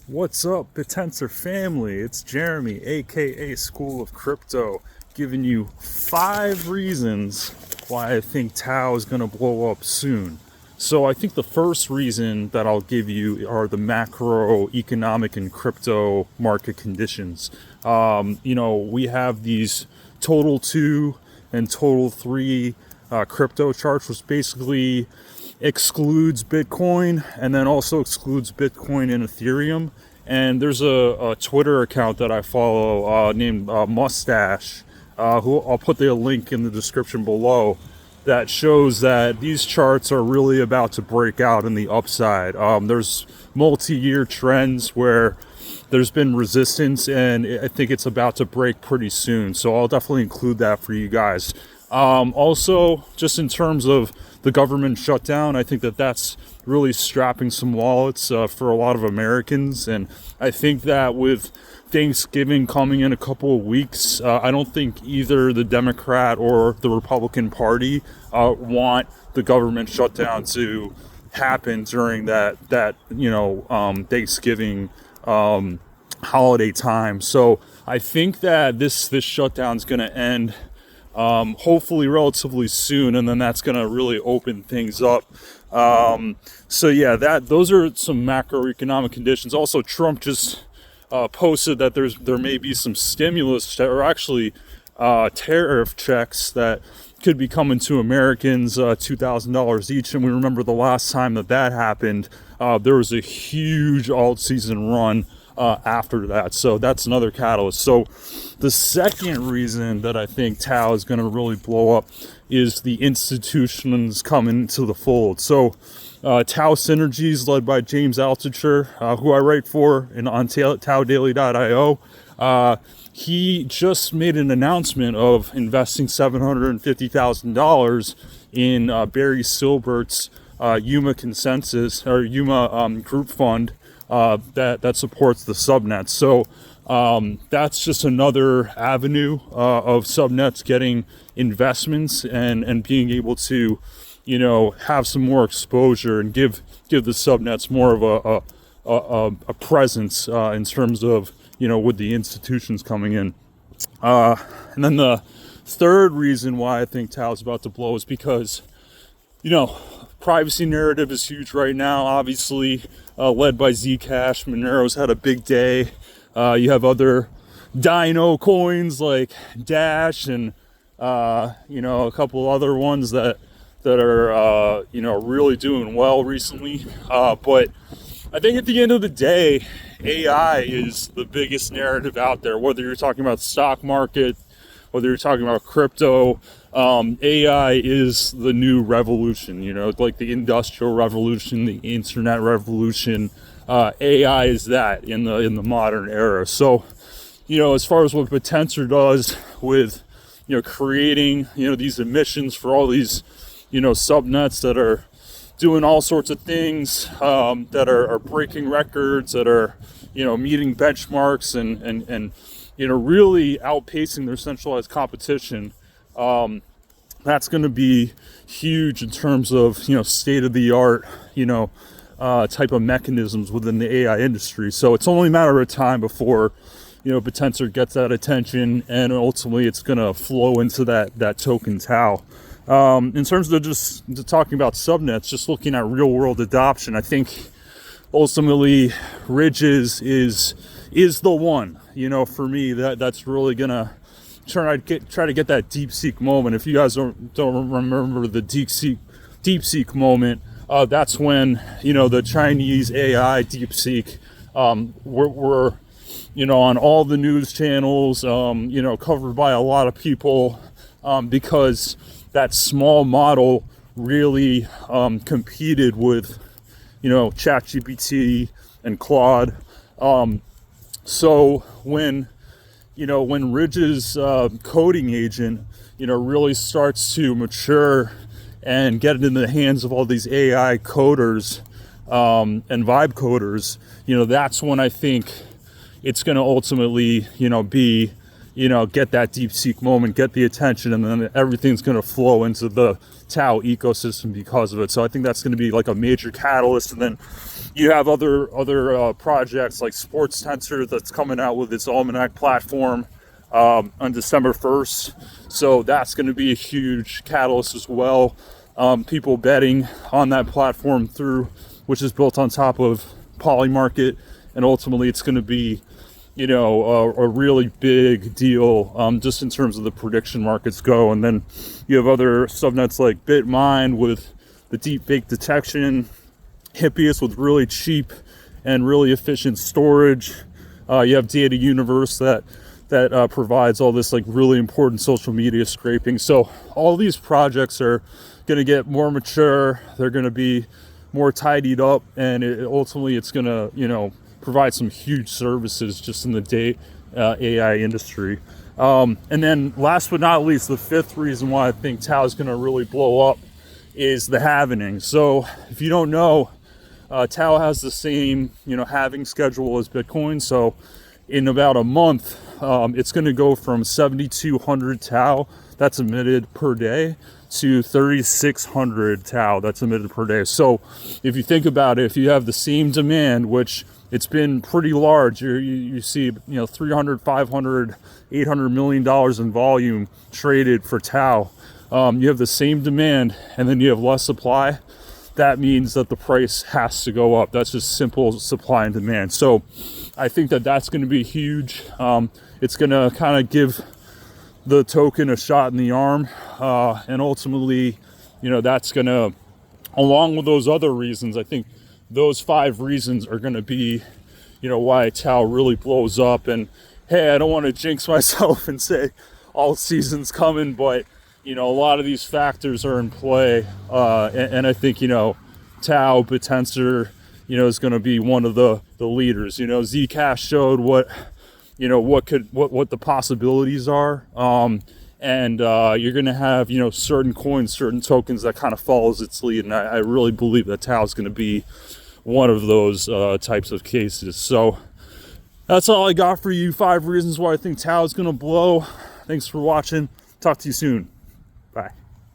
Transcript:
What's up, Bittensor family? It's Jeremy, aka School of Crypto, giving you 5 reasons why I think TAO is going to blow up soon. So I think the first reason that I'll give you are the macroeconomic and crypto market conditions. We have these total 2 and total 3 crypto charts, which basically excludes Bitcoin and then also excludes Bitcoin and Ethereum. And there's a Twitter account that I follow named Mustache, who I'll put the link in the description below, that shows that these charts are really about to break out in the upside. There's multi-year trends where there's been resistance, and I think it's about to break pretty soon. So I'll definitely include that for you guys. Also, just in terms of the government shutdown, I think that that's really strapping some wallets for a lot of Americans. And I think that with Thanksgiving coming in a couple of weeks, I don't think either the Democrat or the Republican Party want the government shutdown to happen during that Thanksgiving holiday time. So I think that this shutdown is going to end hopefully relatively soon, and then that's going to really open things up. Those are some macroeconomic conditions. Also, Trump just posted that there may be some stimulus or actually tariff checks that could be coming to Americans, $2,000 each. And we remember the last time that happened, there was a huge alt season run after that. So that's another catalyst. So the second reason that I think TAO is going to really blow up is the institutions coming to the fold. So TAO Synergies, led by James Altucher, who I write for on TAOdaily.io, he just made an announcement of investing $750,000 in Barry Silbert's Yuma Consensus or Yuma Group Fund that supports the subnets. So that's just another avenue of subnets getting investments and being able to, have some more exposure and give the subnets more of a presence in terms of, with the institutions coming in. And then the third reason why I think TAO is about to blow is because, privacy narrative is huge right now, obviously, led by Zcash. Monero's had a big day. You have other Dino coins like Dash and, a couple other ones that are, really doing well recently. But I think at the end of the day, AI is the biggest narrative out there, whether you're talking about the stock market, whether you're talking about crypto. AI is the new revolution, like the industrial revolution, the internet revolution. AI is that in the modern era. So, as far as what Bittensor does with, creating, these emissions for all these, subnets that are doing all sorts of things, that are breaking records, that are, meeting benchmarks and really outpacing their centralized competition. That's going to be huge in terms of, state of the art, type of mechanisms within the AI industry. So it's only a matter of time before, Bittensor gets that attention, and ultimately it's going to flow into that token TAO. In terms of just talking about subnets, just looking at real world adoption, I think ultimately Ridges is the one, for me, that's really going to try to get that DeepSeek moment. If you guys don't remember the DeepSeek moment, that's when, the Chinese AI DeepSeek were on all the news channels, covered by a lot of people, because that small model really competed with, ChatGPT and Claude. So when Ridge's coding agent, really starts to mature and get into the hands of all these AI coders and vibe coders, that's when I think it's going to ultimately, be, get that DeepSeek moment, get the attention, and then everything's going to flow into the TAO ecosystem because of it. So I think that's going to be like a major catalyst. And then you have other projects like Sports Tensor that's coming out with its Almanac platform on December 1st. So that's going to be a huge catalyst as well. People betting on that platform which is built on top of Polymarket, and ultimately it's going to be a really big deal just in terms of the prediction markets go. And then you have other subnets like Bitmine with the deep fake detection, Hippias with really cheap and really efficient storage. You have Data Universe that provides all this like really important social media scraping. So all these projects are going to get more mature. They're going to be more tidied up, and ultimately it's going to provide some huge services just in the AI industry. And then last but not least, the fifth reason why I think TAO is going to really blow up is the halvening. So if you don't know, TAO has the same halving schedule as Bitcoin. So in about a month, it's going to go from 7,200 TAO that's emitted per day to 3,600 TAO that's emitted per day. So if you think about it, if you have the same demand, which it's been pretty large, you see 300, 500, $800 million in volume traded for TAO. You have the same demand and then you have less supply. That means that the price has to go up. That's just simple supply and demand. So I think that's going to be huge. It's going to kind of give the token a shot in the arm, and ultimately, that's going to, along with those other reasons, I think those 5 reasons are going to be, why TAO really blows up. And hey, I don't want to jinx myself and say all season's coming, but a lot of these factors are in play, and I think TAO, Bittensor, is going to be one of the leaders. Zcash showed what the possibilities are, and you're going to have certain coins, certain tokens that kind of follows its lead, and I really believe that TAO is going to be one of those types of cases. So that's all I got for you. 5 reasons why I think TAO is going to blow. Thanks for watching. Talk to you soon.